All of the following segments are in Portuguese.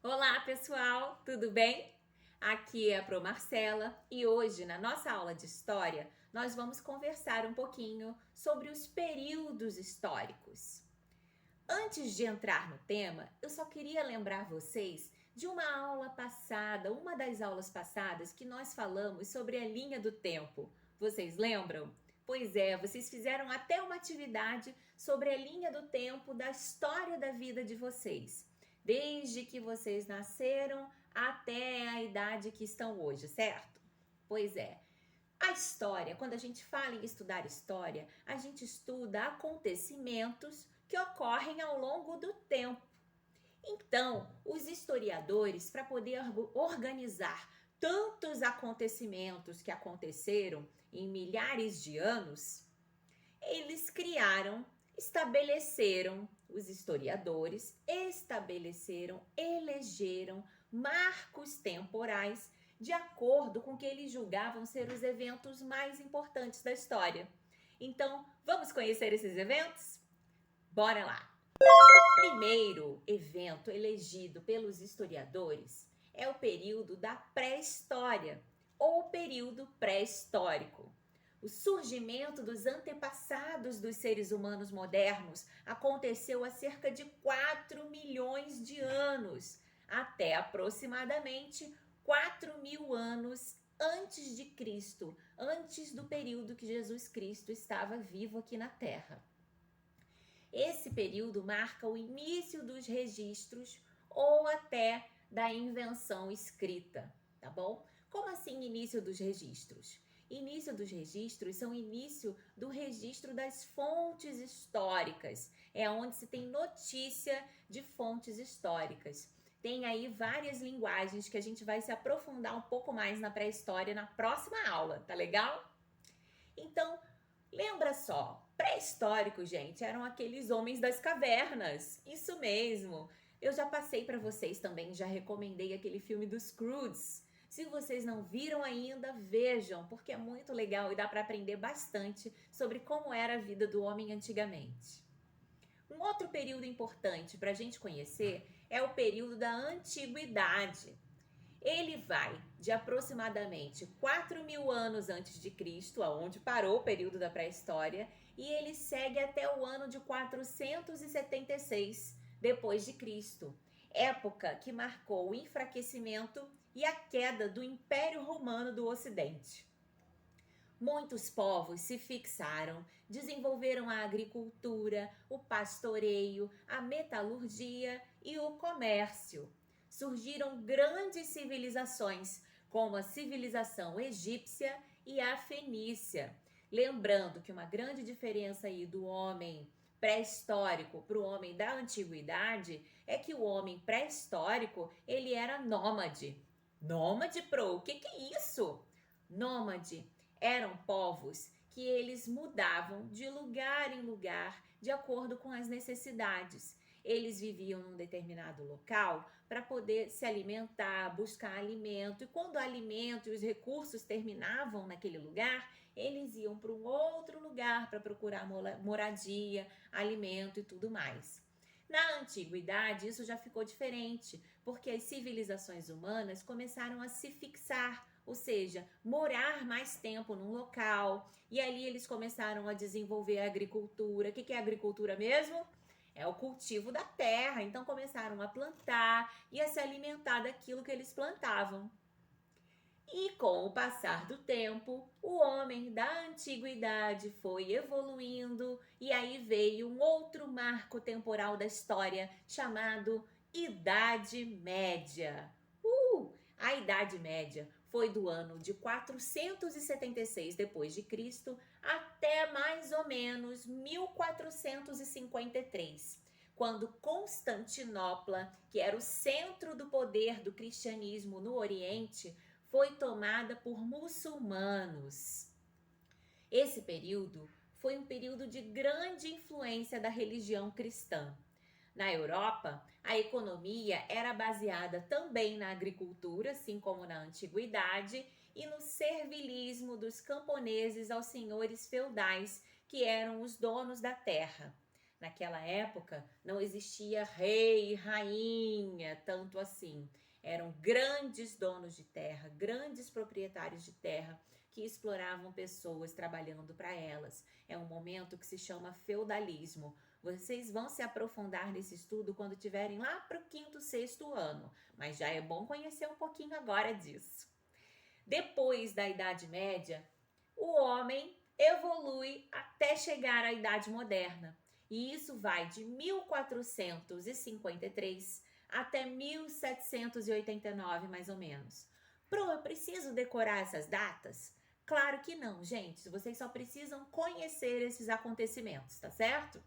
Olá, pessoal, tudo bem? Aqui é a Pro Marcela e hoje, na nossa aula de história, nós vamos conversar um pouquinho sobre os períodos históricos. Antes de entrar no tema, eu só queria lembrar vocês de uma aula passada, uma das aulas passadas que nós falamos sobre a linha do tempo. Vocês lembram? Pois é, vocês fizeram até uma atividade sobre a linha do tempo da história da vida de vocês, desde que vocês nasceram até a idade que estão hoje, certo? Pois é. A história, quando a gente fala em estudar história, a gente estuda acontecimentos que ocorrem ao longo do tempo. Então, os historiadores, para poder organizar tantos acontecimentos que aconteceram em milhares de anos, eles os historiadores estabeleceram, elegeram marcos temporais de acordo com o que eles julgavam ser os eventos mais importantes da história. Então, vamos conhecer esses eventos? Bora lá! O primeiro evento elegido pelos historiadores é o período da pré-história ou período pré-histórico. O surgimento dos antepassados dos seres humanos modernos aconteceu há cerca de 4 milhões de anos, até aproximadamente 4.000 anos antes de Cristo, antes do período que Jesus Cristo estava vivo aqui na Terra. Esse período marca o início dos registros ou até da invenção escrita, tá bom? Como assim início dos registros? Início dos registros são início do registro das fontes históricas. É onde se tem notícia de fontes históricas. Tem aí várias linguagens que a gente vai se aprofundar um pouco mais na pré-história na próxima aula, tá legal? Então, lembra só, pré-históricos, gente, eram aqueles homens das cavernas. Isso mesmo. Eu já passei para vocês também, já recomendei aquele filme dos Croods. Se vocês não viram ainda, vejam, porque é muito legal e dá para aprender bastante sobre como era a vida do homem antigamente. Um outro período importante para a gente conhecer é o período da antiguidade. Ele vai de aproximadamente 4.000 anos antes de Cristo, aonde parou o período da pré-história, e ele segue até o ano de 476 depois de Cristo, época que marcou o enfraquecimento e a queda do Império Romano do Ocidente. Muitos povos se fixaram, desenvolveram a agricultura, o pastoreio, a metalurgia e o comércio. Surgiram grandes civilizações, como a civilização egípcia e a fenícia. Lembrando que uma grande diferença aí do homem pré-histórico para o homem da antiguidade é que o homem pré-histórico, ele era nômade. Nômade, pro? O que é isso? Nômade eram povos que eles mudavam de lugar em lugar de acordo com as necessidades. Eles viviam num determinado local para poder se alimentar, buscar alimento, e quando o alimento e os recursos terminavam naquele lugar, eles iam para um outro lugar para procurar moradia, alimento e tudo mais. Na antiguidade, isso já ficou diferente, porque as civilizações humanas começaram a se fixar, ou seja, morar mais tempo num local, e ali eles começaram a desenvolver a agricultura. O que é agricultura mesmo? É o cultivo da terra, então começaram a plantar e a se alimentar daquilo que eles plantavam. E com o passar do tempo, o homem da antiguidade foi evoluindo e aí veio um outro marco temporal da história chamado Idade Média. A Idade Média foi do ano de 476 depois de Cristo até mais ou menos 1453, quando Constantinopla, que era o centro do poder do cristianismo no Oriente, foi tomada por muçulmanos. Esse período foi um período de grande influência da religião cristã. Na Europa, a economia era baseada também na agricultura, assim como na antiguidade, e no servilismo dos camponeses aos senhores feudais, que eram os donos da terra. Naquela época não existia rei e rainha, tanto assim. Eram grandes donos de terra, grandes proprietários de terra que exploravam pessoas trabalhando para elas. É um momento que se chama feudalismo. Vocês vão se aprofundar nesse estudo quando tiverem lá para o quinto, sexto ano, mas já é bom conhecer um pouquinho agora disso. Depois da Idade Média, o homem evolui até chegar à Idade Moderna. E isso vai de 1453 até 1789, mais ou menos. Eu preciso decorar essas datas? Claro que não, gente. Vocês só precisam conhecer esses acontecimentos, tá certo?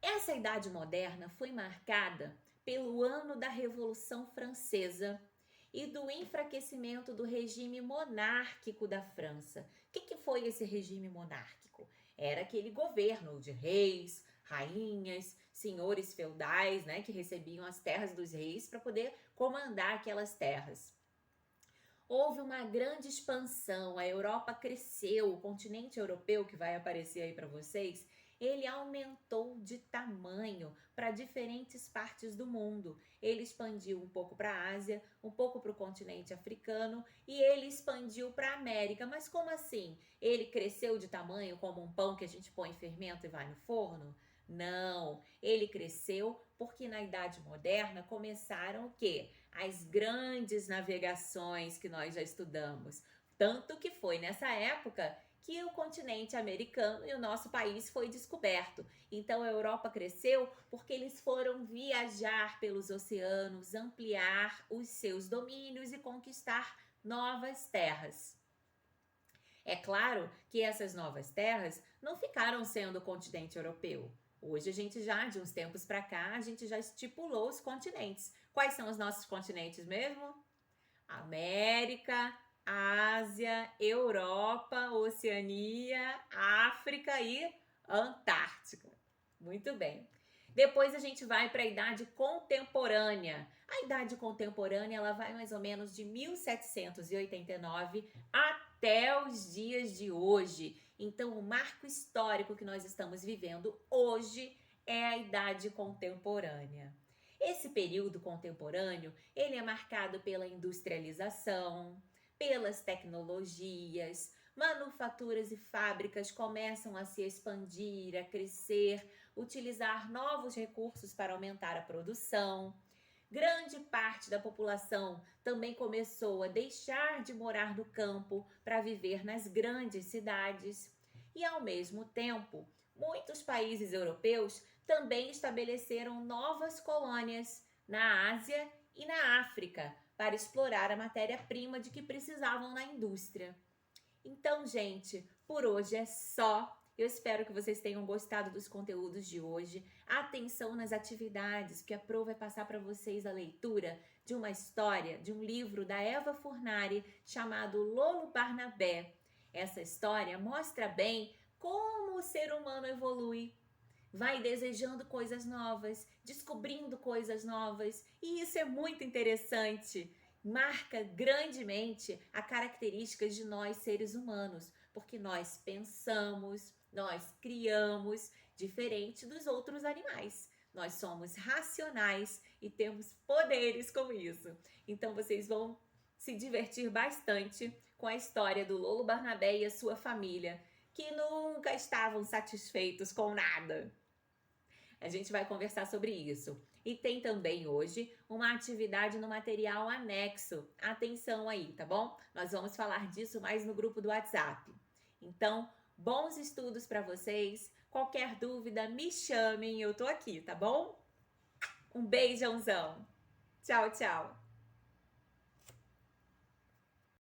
Essa Idade Moderna foi marcada pelo ano da Revolução Francesa e do enfraquecimento do regime monárquico da França. O que foi esse regime monárquico? Era aquele governo de reis, rainhas, senhores feudais, né, que recebiam as terras dos reis para poder comandar aquelas terras. Houve uma grande expansão, a Europa cresceu, o continente europeu que vai aparecer aí para vocês, ele aumentou de tamanho para diferentes partes do mundo. Ele expandiu um pouco para a Ásia, um pouco para o continente africano e ele expandiu para a América. Mas como assim? Ele cresceu de tamanho como um pão que a gente põe em fermento e vai no forno? Não, ele cresceu porque na Idade Moderna começaram o quê? As grandes navegações que nós já estudamos. Tanto que foi nessa época que o continente americano e o nosso país foi descoberto. Então a Europa cresceu porque eles foram viajar pelos oceanos, ampliar os seus domínios e conquistar novas terras. É claro que essas novas terras não ficaram sendo o continente europeu. Hoje a gente já, de uns tempos para cá, a gente já estipulou os continentes. Quais são os nossos continentes mesmo? América, Ásia, Europa, Oceania, África e Antártica. Muito bem. Depois a gente vai para a Idade Contemporânea. A Idade Contemporânea ela vai mais ou menos de 1789 até os dias de hoje. Então, o marco histórico que nós estamos vivendo hoje é a Idade Contemporânea. Esse período contemporâneo, ele é marcado pela industrialização, pelas tecnologias, manufaturas e fábricas começam a se expandir, a crescer, utilizar novos recursos para aumentar a produção. Grande parte da população também começou a deixar de morar no campo para viver nas grandes cidades. E, ao mesmo tempo, muitos países europeus também estabeleceram novas colônias na Ásia e na África para explorar a matéria-prima de que precisavam na indústria. Então, gente, por hoje é só. Eu espero que vocês tenham gostado dos conteúdos de hoje. Atenção nas atividades, que a Pro vai passar para vocês a leitura de uma história, de um livro da Eva Furnari chamado Lolo Barnabé. Essa história mostra bem como o ser humano evolui. Vai desejando coisas novas, descobrindo coisas novas, e isso é muito interessante. Marca grandemente as características de nós seres humanos, porque nós pensamos, nós criamos, diferente dos outros animais. Nós somos racionais e temos poderes com isso. Então vocês vão se divertir bastante com a história do Lolo Barnabé e a sua família, que nunca estavam satisfeitos com nada. A gente vai conversar sobre isso. E tem também hoje uma atividade no material anexo. Atenção aí, tá bom? Nós vamos falar disso mais no grupo do WhatsApp. Então, bons estudos para vocês. Qualquer dúvida, me chamem, eu tô aqui, tá bom? Um beijãozão. Tchau, tchau.